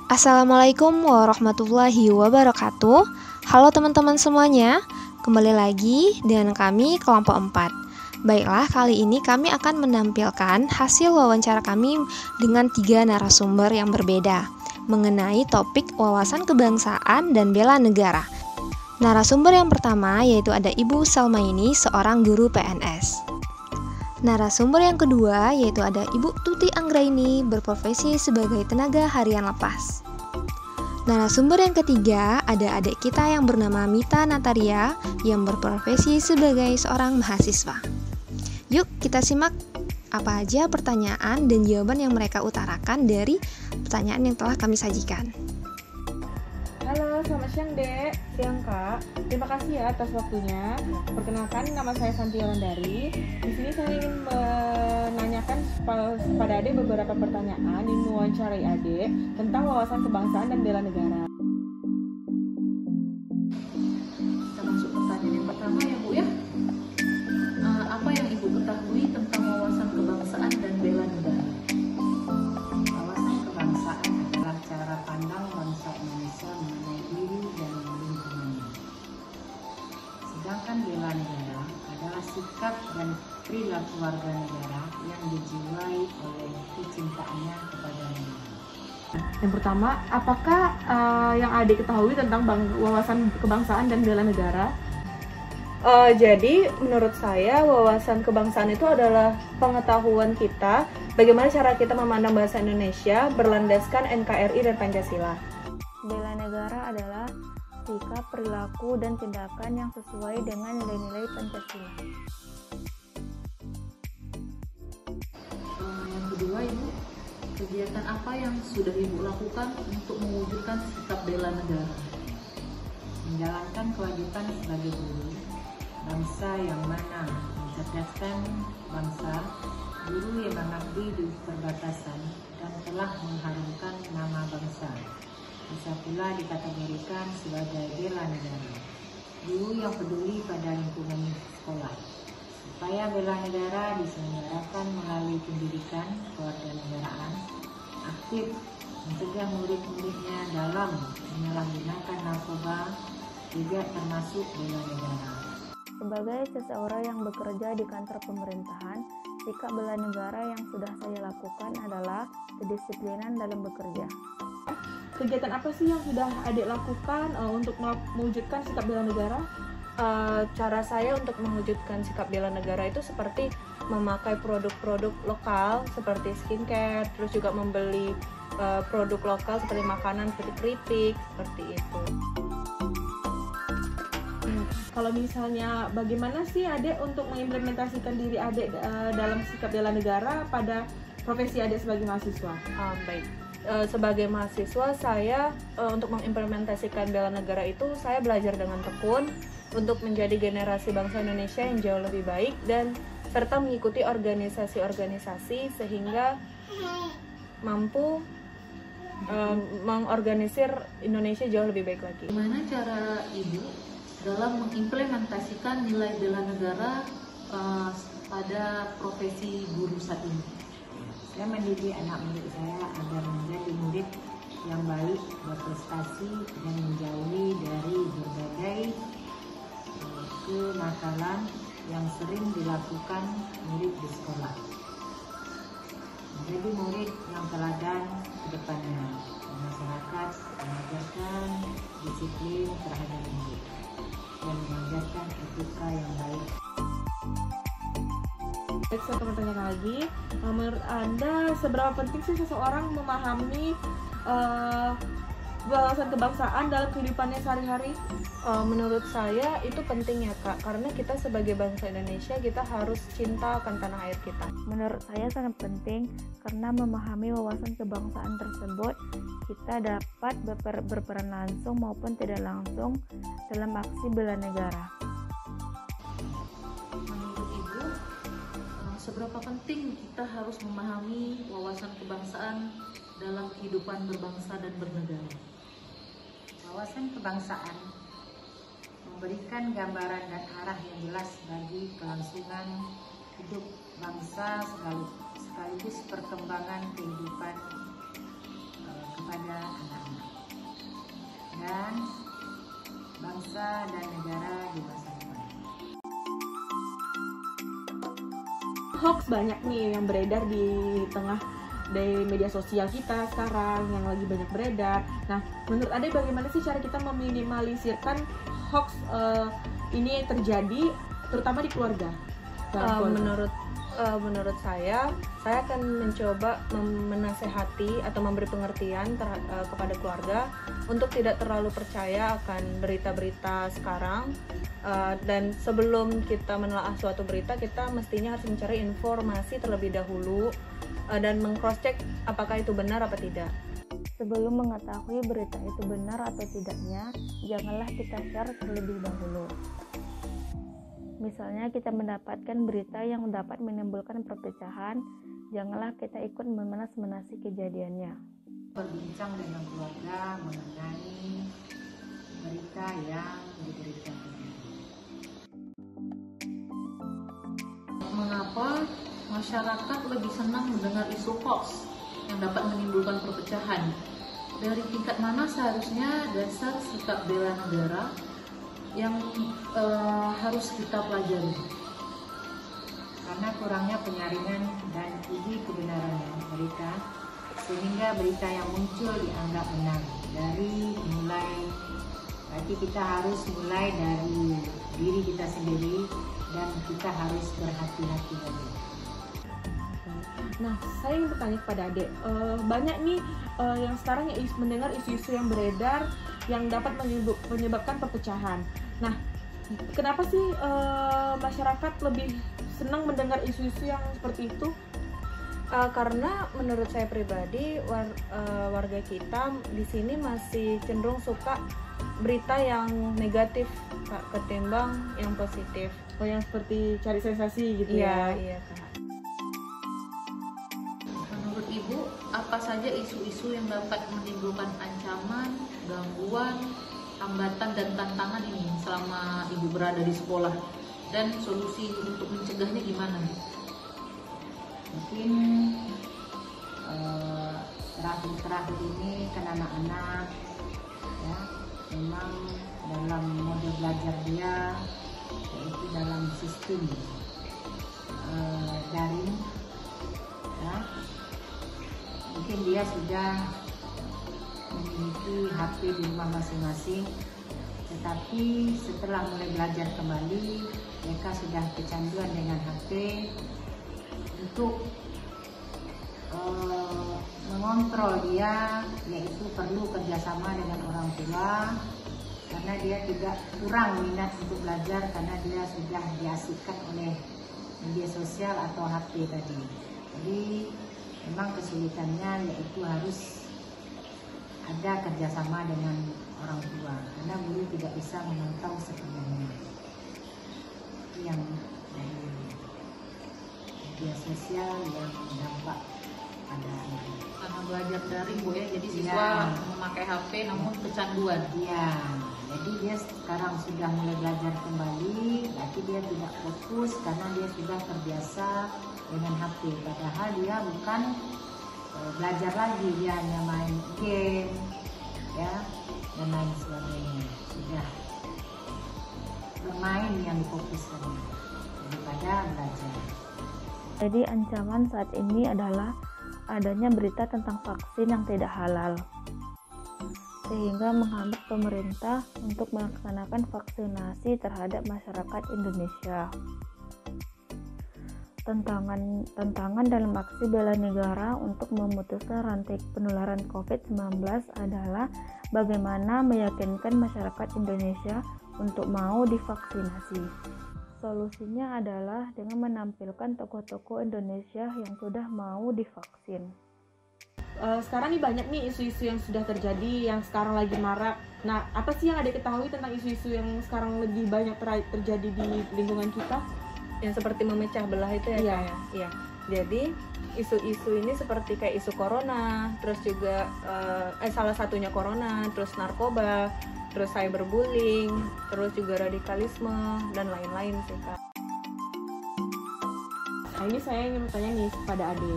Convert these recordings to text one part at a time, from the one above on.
Assalamualaikum warahmatullahi wabarakatuh. Halo teman-teman semuanya, kembali lagi dengan kami kelompok 4. Baiklah, kali ini kami akan menampilkan hasil wawancara kami dengan 3 narasumber yang berbeda mengenai topik wawasan kebangsaan dan bela negara. Narasumber yang pertama yaitu ada Ibu Salmaini, seorang guru PNS. Narasumber yang kedua yaitu ada Ibu Tuti Anggraini, berprofesi sebagai tenaga harian lepas. Narasumber yang ketiga ada adik kita yang bernama Mita Nataria yang berprofesi sebagai seorang mahasiswa. Yuk kita simak apa aja pertanyaan dan jawaban yang mereka utarakan dari pertanyaan yang telah kami sajikan. Halo, selamat siang Dek. Siang Kak. Terima kasih ya atas waktunya. Perkenalkan, nama saya Santi Yolandari. Di sini saya ingin menanyakan pada Adek beberapa pertanyaan, ingin mewawancarai Adek tentang wawasan kebangsaan dan bela negara. Kita masuk pertanyaan yang pertama ya Bu ya. Apa yang Ibu ketahui tentang wawasan kebangsaan dan bela negara? Wawasan kebangsaan adalah cara pandang bangsa Indonesia mengenai diri dan lingkungannya. Sedangkan bela negara adalah sikap dan perilaku warga negara yang dijiwai oleh kecintaannya kepada negara. Yang pertama, apakah yang Adek ketahui tentang wawasan kebangsaan dan bela negara? Jadi menurut saya wawasan kebangsaan itu adalah pengetahuan kita bagaimana cara kita memandang bahasa Indonesia berlandaskan NKRI dan Pancasila. Bela negara adalah sikap, perilaku, dan tindakan yang sesuai dengan nilai-nilai Pancasila. Yang kedua Ibu, kegiatan apa yang sudah Ibu lakukan untuk mewujudkan sikap bela negara? Menjalankan kewajiban sebagai guru, bangsa yang mana mencerdaskan bangsa, guru yang mengabdi di perbatasan dan telah mengharumkan nama bangsa. Bisa pula dikategorikan sebagai bela negara, guru yang peduli pada lingkungan sekolah. Upaya bela negara diselenggarakan melalui pendidikan kewarganegaraan, aktif mencegah murid-muridnya dalam menyalahgunakan narkoba, juga termasuk bela negara. Sebagai seseorang yang bekerja di kantor pemerintahan, sikap bela negara yang sudah saya lakukan adalah kedisiplinan dalam bekerja. Kegiatan apa sih yang sudah Adek lakukan untuk mewujudkan sikap bela negara? Cara saya untuk mewujudkan sikap bela negara itu seperti memakai produk-produk lokal seperti skincare, terus juga membeli produk lokal seperti makanan seperti keripik, seperti itu. Kalau misalnya bagaimana sih Adek untuk mengimplementasikan diri Adek dalam sikap bela negara pada profesi Adek sebagai mahasiswa? Baik. Sebagai mahasiswa saya untuk mengimplementasikan bela negara itu saya belajar dengan tekun untuk menjadi generasi bangsa Indonesia yang jauh lebih baik dan serta mengikuti organisasi-organisasi sehingga mampu mengorganisir Indonesia jauh lebih baik lagi. Bagaimana cara Ibu dalam mengimplementasikan nilai bela negara pada profesi guru saat ini? Saya mendidik anak murid saya agar menjadi murid yang baik, berprestasi, dan menjauhi dari berbagai kenakalan yang sering dilakukan murid di sekolah. Menjadi murid yang teladan ke depannya, masyarakat mengajarkan disiplin terhadap murid dan mengajarkan etika yang baik. Baik, saya akan bertanya lagi. Menurut Anda, seberapa penting sih seseorang memahami wawasan kebangsaan dalam kehidupannya sehari-hari? Menurut saya itu penting ya Kak, karena kita sebagai bangsa Indonesia kita harus cinta akan tanah air kita. Menurut saya sangat penting karena memahami wawasan kebangsaan tersebut, kita dapat berperan langsung maupun tidak langsung dalam aksi bela negara. Menurut Ibu, seberapa penting kita harus memahami wawasan kebangsaan dalam kehidupan berbangsa dan bernegara? Wawasan kebangsaan memberikan gambaran dan arah yang jelas bagi kelangsungan hidup bangsa sekaligus perkembangan kehidupan kepada anak dan bangsa dan negara di masa depan. Hoax banyak nih yang beredar di tengah dari media sosial kita sekarang yang lagi banyak beredar. Nah, menurut Ade bagaimana sih cara kita meminimalisirkan hoax ini terjadi terutama di keluarga? Menurut saya akan mencoba menasehati atau memberi pengertian kepada keluarga untuk tidak terlalu percaya akan berita-berita sekarang, dan sebelum kita menelaah suatu berita, kita mestinya harus mencari informasi terlebih dahulu dan meng-cross check apakah itu benar apa tidak. Sebelum mengetahui berita itu benar atau tidaknya, janganlah kita share terlebih dahulu. Misalnya kita mendapatkan berita yang dapat menimbulkan perpecahan, janganlah kita ikut memenas-menasi kejadiannya. Berbincang dengan keluarga mengenai berita yang diberikan. Mengapa masyarakat lebih senang mendengar isu hoax yang dapat menimbulkan perpecahan? Dari tingkat mana seharusnya dasar sikap bela negara yang harus kita pelajari? Karena kurangnya penyaringan dan uji kebenaran berita, sehingga berita yang muncul dianggap benar. Berarti kita harus mulai dari diri kita sendiri dan kita harus berhati-hati lagi. Nah, saya ingin bertanya kepada Ade, banyak nih yang sekarang mendengar isu-isu yang beredar yang dapat menyebabkan perpecahan. Nah, kenapa sih masyarakat lebih senang mendengar isu-isu yang seperti itu? Karena menurut saya pribadi, warga kita di sini masih cenderung suka berita yang negatif, Kak, ketimbang yang positif. Oh, yang seperti cari sensasi gitu ya? Iya, Kak. Menurut Ibu, apa saja isu-isu yang dapat menimbulkan ancaman, gangguan, hambatan dan tantangan ini selama Ibu berada di sekolah, dan solusi untuk mencegahnya gimana? Mungkin terakhir ini kan anak-anak ya memang dalam mode belajar dia yaitu dalam sistem daring ya, mungkin dia sudah memiliki HP di rumah masing-masing, tetapi setelah mulai belajar kembali mereka sudah kecanduan dengan HP. Untuk mengontrol dia, yaitu perlu kerjasama dengan orang tua, karena dia tidak kurang minat untuk belajar karena dia sudah diasikkan oleh media sosial atau HP tadi. Jadi memang kesulitannya yaitu harus ada kerjasama dengan orang tua, karena guru tidak bisa memantau sepenuhnya. Itu yang dari media sosial yang berdampak pada anak. Karena belajar daring, Bu, ya, jadi siswa memakai HP namun kecanduan. Iya, jadi dia sekarang sudah mulai belajar kembali, berarti dia tidak fokus karena dia sudah terbiasa dengan HP. Padahal dia bukan belajar lagi, dia hanya main game, ya, dan lain sebagainya. Sudah bermain yang difokuskan daripada belajar. Jadi ancaman saat ini adalah adanya berita tentang vaksin yang tidak halal, sehingga menghambat pemerintah untuk melaksanakan vaksinasi terhadap masyarakat Indonesia. Tantangan dalam aksi bela negara untuk memutuskan rantai penularan COVID-19 adalah bagaimana meyakinkan masyarakat Indonesia untuk mau divaksinasi. Solusinya adalah dengan menampilkan tokoh-tokoh Indonesia yang sudah mau divaksin. Sekarang nih banyak nih isu-isu yang sudah terjadi, yang sekarang lagi marak. Nah, apa sih yang Adik ketahui tentang isu-isu yang sekarang lebih banyak terjadi di lingkungan kita? Yang seperti memecah belah itu ya, Iya. Kak, ya? Iya. Jadi isu-isu ini seperti kayak isu corona, terus juga salah satunya corona, terus narkoba, terus cyberbullying, terus juga radikalisme dan lain-lain sih, Kak. Nah, ini saya ingin bertanya nih kepada Ade.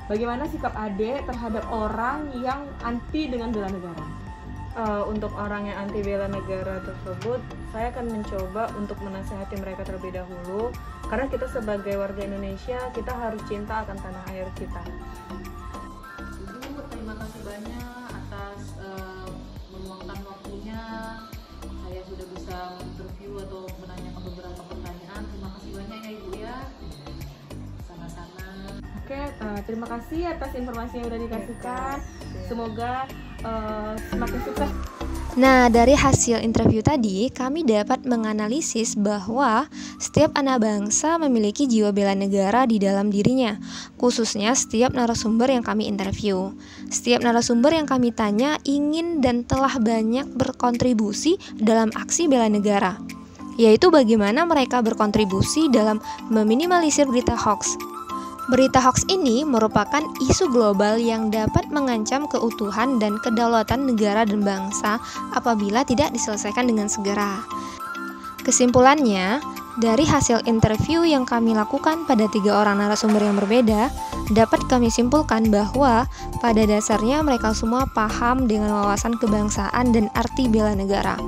Bagaimana sikap Ade terhadap orang yang anti dengan bela negara? untuk orang yang anti bela negara tersebut, saya akan mencoba untuk menasihati mereka terlebih dahulu, karena kita sebagai warga Indonesia, kita harus cinta akan tanah air kita. Ibu, terima kasih banyak atas meluangkan waktunya. Saya sudah bisa interview atau menanyakan beberapa pertanyaan. Terima kasih banyak ya Ibu ya. Sama-sama. Oke, terima kasih atas informasi yang sudah dikasihkan. Semoga semakin sukses. Nah, dari hasil interview tadi, kami dapat menganalisis bahwa setiap anak bangsa memiliki jiwa bela negara di dalam dirinya, khususnya setiap narasumber yang kami interview. Setiap narasumber yang kami tanya ingin dan telah banyak berkontribusi dalam aksi bela negara, yaitu bagaimana mereka berkontribusi dalam meminimalisir berita hoax. Berita hoax ini merupakan isu global yang dapat mengancam keutuhan dan kedaulatan negara dan bangsa apabila tidak diselesaikan dengan segera. Kesimpulannya, dari hasil interview yang kami lakukan pada 3 orang narasumber yang berbeda, dapat kami simpulkan bahwa pada dasarnya mereka semua paham dengan wawasan kebangsaan dan arti bela negara.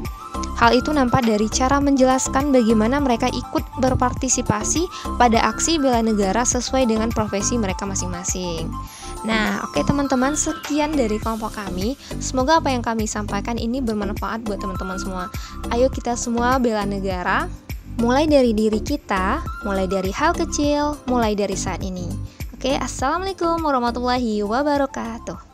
Hal itu nampak dari cara menjelaskan bagaimana mereka ikut berpartisipasi pada aksi bela negara sesuai dengan profesi mereka masing-masing. Nah, oke teman-teman, sekian dari kelompok kami. Semoga apa yang kami sampaikan ini bermanfaat buat teman-teman semua. Ayo kita semua bela negara, mulai dari diri kita, mulai dari hal kecil, mulai dari saat ini. Oke, assalamualaikum warahmatullahi wabarakatuh.